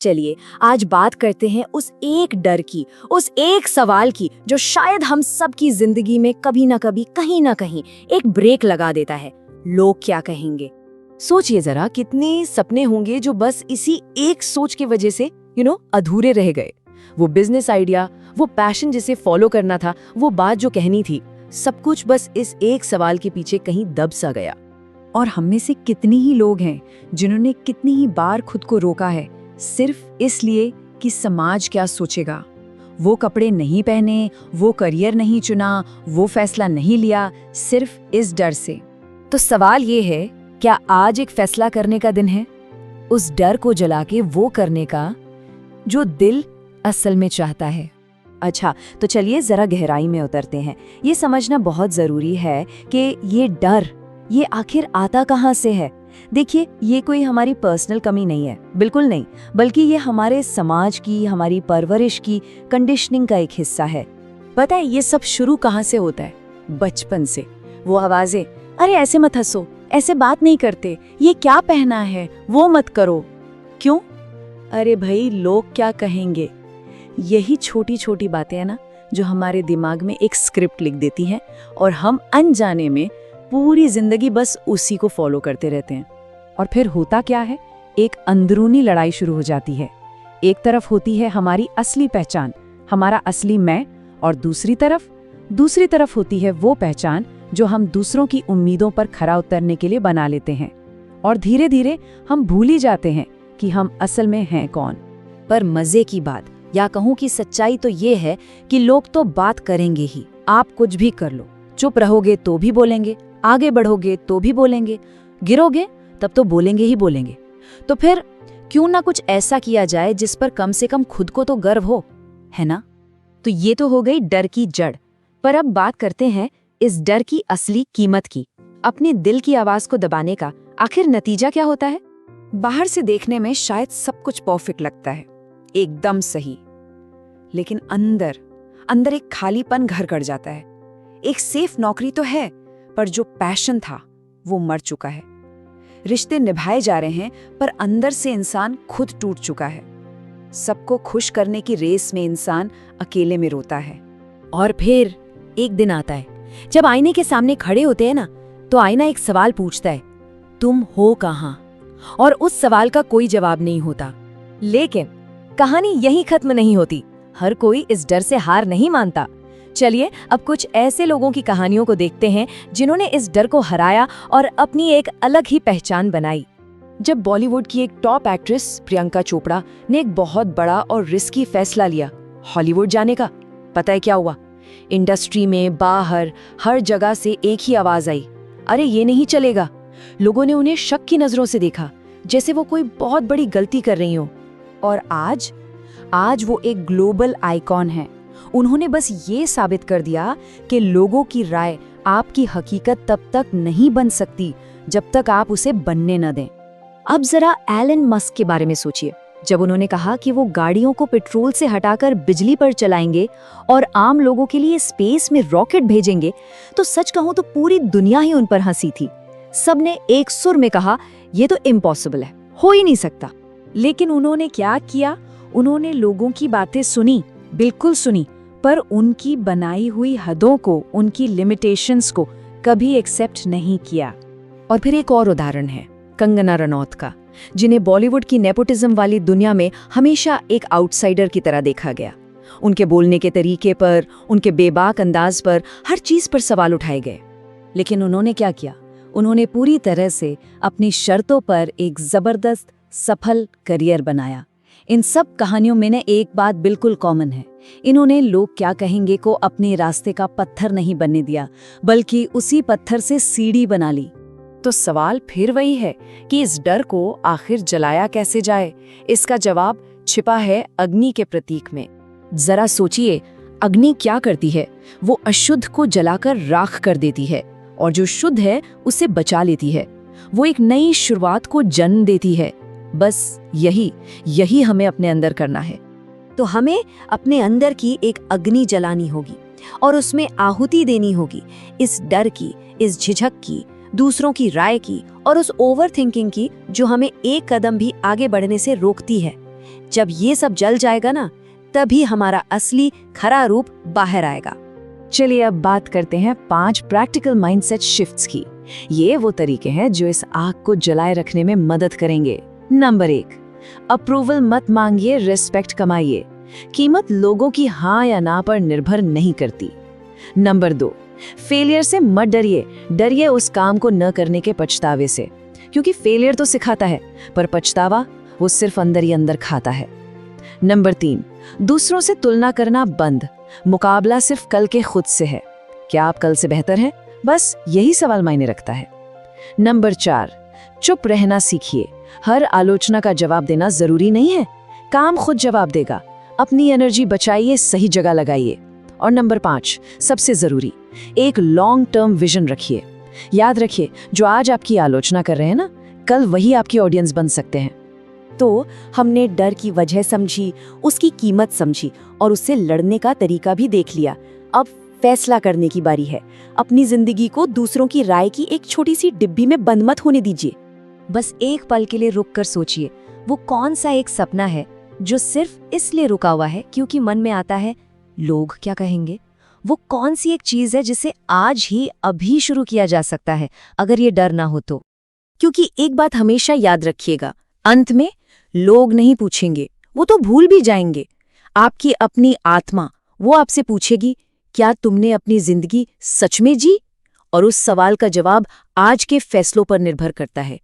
चलिए आज बात करते हैं उस एक डर की, उस एक सवाल की जो शायद हम सब की जिंदगी में कभी ना कभी कहीं ना कहीं एक ब्रेक लगा देता है। लोग क्या कहेंगे? सोचिए जरा, कितने सपने होंगे जो बस इसी एक सोच की वजह से अधूरे रह गए। वो बिजनेस आइडिया, वो पैशन जिसे फॉलो करना था, वो बात जो कहनी थी, सब कुछ बस इस एक सवाल के पीछे कहीं दब सा गया। और हम में से कितनी ही लोग हैं जिन्होंने कितनी ही बार खुद को रोका है, सिर्फ इसलिए कि समाज क्या सोचेगा। वो कपड़े नहीं पहने, वो करियर नहीं चुना, वो फैसला नहीं लिया, सिर्फ इस डर से। तो सवाल ये है, क्या आज एक फैसला करने का दिन है? उस डर को जला के वो करने का जो दिल असल में चाहता है। अच्छा, तो चलिए जरा गहराई में उतरते हैं। ये समझना बहुत जरूरी है कि ये डर, ये आखिर आता कहाँ से है। देखिए, ये कोई हमारी पर्सनल कमी नहीं है, बिल्कुल नहीं, बल्कि ये हमारे समाज की, हमारी परवरिश की कंडीशनिंग का एक हिस्सा है। पता है ये सब शुरू कहाँ से होता है? बचपन से। वो आवाजें, अरे ऐसे मत हंसो, ऐसे बात नहीं करते, ये क्या पहना है, वो मत करो। क्यों? अरे भाई, लोग क्या कहेंगे। यही छोटी छोटी बातें हैं ना जो हमारे दिमाग में एक स्क्रिप्ट लिख देती हैं, और हम अनजाने में पूरी जिंदगी बस उसी को फॉलो करते रहते हैं। और फिर होता क्या है, एक अंदरूनी लड़ाई शुरू हो जाती है। एक तरफ होती है हमारी असली पहचान, हमारा असली मैं, और दूसरी तरफ होती है वो पहचान जो हम दूसरों की उम्मीदों पर खरा उतरने के लिए बना लेते हैं। और धीरे धीरे हम भूल ही जाते हैं कि हम असल में हैं कौन। पर मजे की बात, या कहूँ कि सच्चाई तो ये है कि लोग तो बात करेंगे ही। आप कुछ भी कर लो, चुप रहोगे तो भी बोलेंगे, आगे बढ़ोगे तो भी बोलेंगे, गिरोगे तब तो बोलेंगे ही बोलेंगे। तो फिर क्यों ना कुछ ऐसा किया जाए जिस पर कम से कम खुद को तो गर्व हो, है ना? तो ये तो हो गई डर की जड़। पर अब बात करते हैं इस डर की असली कीमत की। अपने दिल की आवाज को दबाने का आखिर नतीजा क्या होता है? बाहर से देखने में शायद सब कुछ परफेक्ट लगता है, एकदम सही, लेकिन अंदर एक खालीपन घर कर जाता है। एक सेफ नौकरी तो है, पर जो पैशन था वो मर चुका है। रिश्ते निभाए जा रहे हैं, पर अंदर से इंसान खुद टूट चुका है। सबको खुश करने की रेस में इंसान अकेले में रोता है। और फिर एक दिन आता है जब आईने के सामने खड़े होते हैं ना, तो आईना एक सवाल पूछता है, तुम हो कहाँ? और उस सवाल का कोई जवाब नहीं होता। लेकिन कहानी यही खत्म नहीं होती। हर कोई इस डर से हार नहीं मानता। चलिए अब कुछ ऐसे लोगों की कहानियों को देखते हैं जिन्होंने इस डर को हराया और अपनी एक अलग ही पहचान बनाई। जब बॉलीवुड की एक टॉप एक्ट्रेस प्रियंका चोपड़ा ने एक बहुत बड़ा और रिस्की फैसला लिया, हॉलीवुड जाने का, पता है क्या हुआ? इंडस्ट्री में, बाहर, हर जगह से एक ही आवाज आई, अरे ये नहीं चलेगा। लोगों ने उन्हें शक की नजरों से देखा, जैसे वो कोई बहुत बड़ी गलती कर रही हो। और आज वो एक ग्लोबल आइकॉन है। उन्होंने बस ये साबित कर दिया कि लोगों की राय आपकी हकीकत तब तक नहीं बन सकती जब तक आप उसे बनने न दें। अब जरा एलन मस्क के बारे में सोचिए। जब उन्होंने कहा कि वो गाड़ियों को पेट्रोल से हटाकर बिजली पर चलाएंगे और आम लोगों के लिए स्पेस में रॉकेट भेजेंगे, तो सच कहूं तो पूरी दुनिया ही उन पर हंसी थी। सबने एक सुर में कहा, ये तो इम्पॉसिबल है, हो ही नहीं सकता। लेकिन उन्होंने क्या किया? उन्होंने लोगों की बातें सुनी, बिल्कुल सुनी, पर उनकी बनाई हुई हदों को, उनकी लिमिटेशंस को कभी एक्सेप्ट नहीं किया। और फिर एक और उदाहरण है कंगना रनौत का, जिन्हें बॉलीवुड की नेपोटिज्म वाली दुनिया में हमेशा एक आउटसाइडर की तरह देखा गया। उनके बोलने के तरीके पर, उनके बेबाक अंदाज पर, हर चीज पर सवाल उठाए गए। लेकिन उन्होंने क्या किया? उन्होंने पूरी तरह से अपनी शर्तों पर एक जबरदस्त सफल करियर बनाया। इन सब कहानियों में ने एक बात बिल्कुल कॉमन है, इन्होंने लोग क्या कहेंगे को अपने रास्ते का पत्थर नहीं बनने दिया, बल्कि उसी पत्थर से सीढ़ी बना ली। तो सवाल फिर वही है कि इस डर को आखिर जलाया कैसे जाए? इसका जवाब छिपा है अग्नि के प्रतीक में। जरा सोचिए, अग्नि क्या करती है? वो अशुद्ध को जलाकर राख कर देती है, और जो शुद्ध है उसे बचा लेती है। वो एक नई शुरुआत को जन्म देती है। बस यही हमें अपने अंदर करना है। तो हमें अपने अंदर की एक अग्नि जलानी होगी और उसमें आहुति देनी होगी, इस डर की, इस झिझक की, दूसरों की राय की और उस ओवर थिंकिंग की जो हमें एक कदम भी आगे बढ़ने से रोकती है। जब ये सब जल जाएगा ना, तभी हमारा असली खरा रूप बाहर आएगा। चलिए अब बात करते हैं 5 प्रैक्टिकल माइंडसेट शिफ्ट्स की। ये वो तरीके हैं जो इस आग को जलाए रखने में मदद करेंगे। नंबर 1, अप्रूवल मत मांगिए, रिस्पेक्ट कमाइए। कीमत लोगों की हाँ या ना पर निर्भर नहीं करती। नंबर 2, फेलियर से मत डरिए, डरिए उस काम को न करने के पछतावे से, क्योंकि फेलियर तो सिखाता है पर पछतावा वो सिर्फ अंदर ही अंदर खाता है। नंबर 3, दूसरों से तुलना करना बंद, मुकाबला सिर्फ कल के खुद से है। क्या आप कल से बेहतर हैं? बस यही सवाल मायने रखता है। नंबर 4, चुप रहना सीखिए। हर आलोचना का जवाब देना जरूरी नहीं है, काम खुद जवाब देगा। अपनी एनर्जी बचाइए, सही जगह लगाइए। और नंबर 5, सबसे जरूरी, एक लॉन्ग टर्म विजन रखिए। याद रखिए, जो आज आपकी आलोचना कर रहे हैं ना, कल वही आपकी ऑडियंस बन सकते हैं। तो हमने डर की वजह समझी, उसकी कीमत समझी और उससे लड़ने का तरीका भी देख लिया। अब फैसला करने की बारी है। अपनी जिंदगी को दूसरों की राय की एक छोटी सी डिब्बी में बंद मत होने दीजिए। बस एक पल के लिए रुक कर सोचिए, वो कौन सा एक सपना है जो सिर्फ इसलिए रुका हुआ है क्योंकि मन में आता है लोग क्या कहेंगे। वो कौन सी एक चीज है जिसे आज ही अभी शुरू किया जा सकता है अगर ये डर ना हो तो। क्योंकि एक बात हमेशा याद रखिएगा, अंत में लोग नहीं पूछेंगे, वो तो भूल भी जाएंगे। आपकी अपनी आत्मा, वो आपसे पूछेगी, क्या तुमने अपनी जिंदगी सच में जी? और उस सवाल का जवाब आज के फैसलों पर निर्भर करता है।